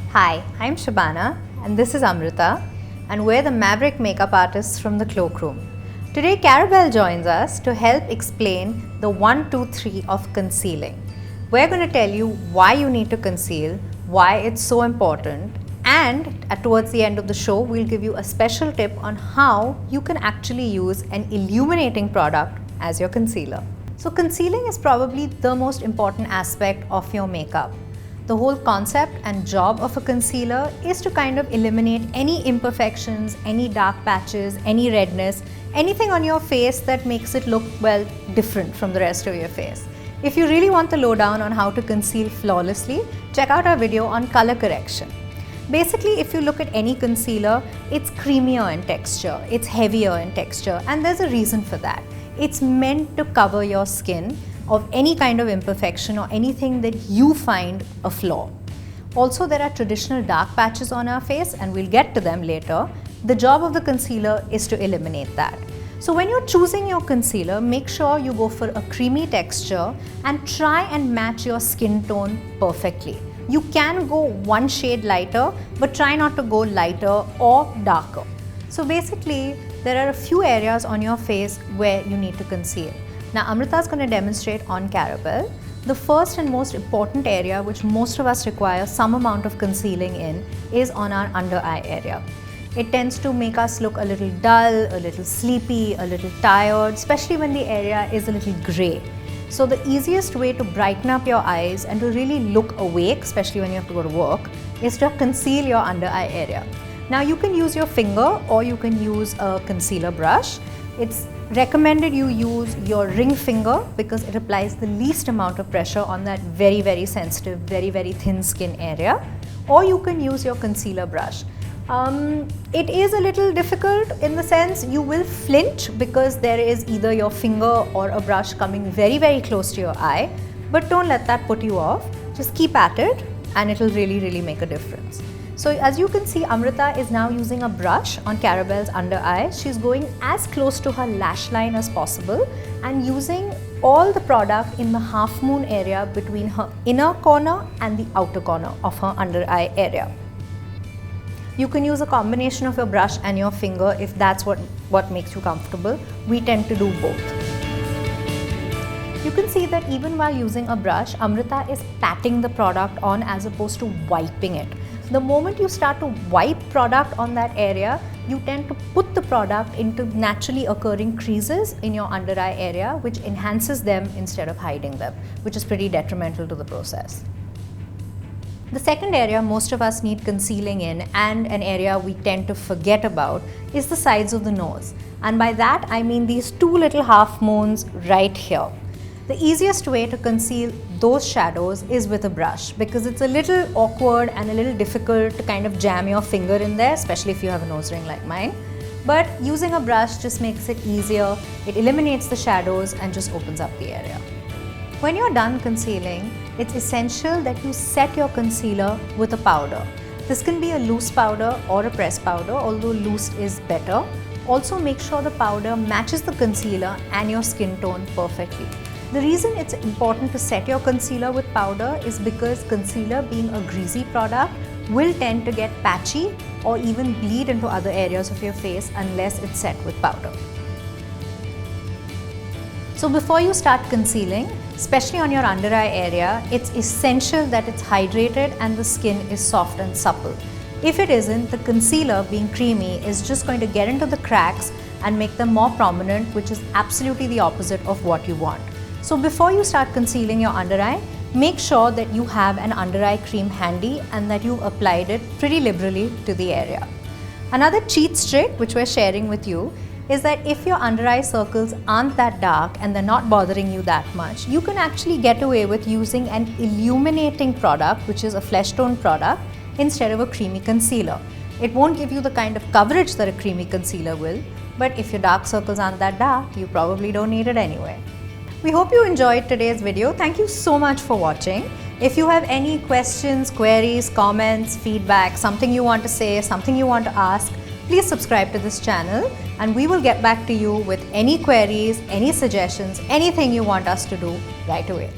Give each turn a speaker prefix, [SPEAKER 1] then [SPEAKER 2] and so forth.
[SPEAKER 1] Hi, I'm Shabana and this is Amritha, and we're the maverick makeup artists from the Cloakroom. Today Carabelle joins us to help explain the 1, 2, 3 of concealing. We're going to tell you why you need to conceal, why it's so important, and towards the end of the show we'll give you a special tip on how you can actually use an illuminating product as your concealer. So concealing is probably the most important aspect of your makeup. The whole concept and job of a concealer is to kind of eliminate any imperfections, any dark patches, any redness, anything on your face that makes it look, well, different from the rest of your face. If you really want the lowdown on how to conceal flawlessly, check out our video on color correction. Basically, if you look at any concealer, it's creamier in texture, it's heavier in texture, and there's a reason for that. It's meant to cover your skin of any kind of imperfection or anything that you find a flaw. Also, there are traditional dark patches on our face, and we'll get to them later. The job of the concealer is to eliminate that. So when you're choosing your concealer, make sure you go for a creamy texture and try and match your skin tone perfectly. You can go one shade lighter, but try not to go lighter or darker. So basically, there are a few areas on your face where you need to conceal. Now Amritha is going to demonstrate on Carabelle. The first and most important area which most of us require some amount of concealing in is on our under eye area. It tends to make us look a little dull, a little sleepy, a little tired, especially when the area is a little grey. So the easiest way to brighten up your eyes and to really look awake, especially when you have to go to work, is to conceal your under eye area. Now you can use your finger or you can use a concealer brush. It's recommended you use your ring finger because it applies the least amount of pressure on that very sensitive, very thin skin area. Or you can use your concealer brush. It is a little difficult in the sense you will flinch because there is either your finger or a brush coming very close to your eye, but don't let that put you off. Just keep at it and it will really make a difference. So as you can see, Amritha is now using a brush on Carabelle's under eye. She's going as close to her lash line as possible and using all the product in the half moon area between her inner corner and the outer corner of her under eye area. You can use a combination of your brush and your finger if that's what makes you comfortable. We tend to do both. You can see that even while using a brush, Amritha is patting the product on as opposed to wiping it. The moment you start to wipe product on that area, you tend to put the product into naturally occurring creases in your under eye area, which enhances them instead of hiding them, which is pretty detrimental to the process. The second area most of us need concealing in, and an area we tend to forget about, is the sides of the nose. And by that I mean these two little half moons right here. The easiest way to conceal those shadows is with a brush because it's a little awkward and a little difficult to kind of jam your finger in there, especially if you have a nose ring like mine. But using a brush just makes it easier, it eliminates the shadows and just opens up the area. When you're done concealing, it's essential that you set your concealer with a powder. This can be a loose powder or a pressed powder, although loose is better. Also make sure the powder matches the concealer and your skin tone perfectly. The reason it's important to set your concealer with powder is because concealer, being a greasy product, will tend to get patchy or even bleed into other areas of your face unless it's set with powder. So before you start concealing, especially on your under eye area, it's essential that it's hydrated and the skin is soft and supple. If it isn't, the concealer, being creamy, is just going to get into the cracks and make them more prominent, which is absolutely the opposite of what you want. So before you start concealing your under eye, make sure that you have an under eye cream handy and that you've applied it pretty liberally to the area. Another cheat trick which we're sharing with you is that if your under eye circles aren't that dark and they're not bothering you that much, you can actually get away with using an illuminating product, which is a flesh tone product, instead of a creamy concealer. It won't give you the kind of coverage that a creamy concealer will, but if your dark circles aren't that dark, you probably don't need it anyway. We hope you enjoyed today's video. Thank you so much for watching. If you have any questions, queries, comments, feedback, something you want to say, something you want to ask, please subscribe to this channel and we will get back to you with any queries, any suggestions, anything you want us to do right away.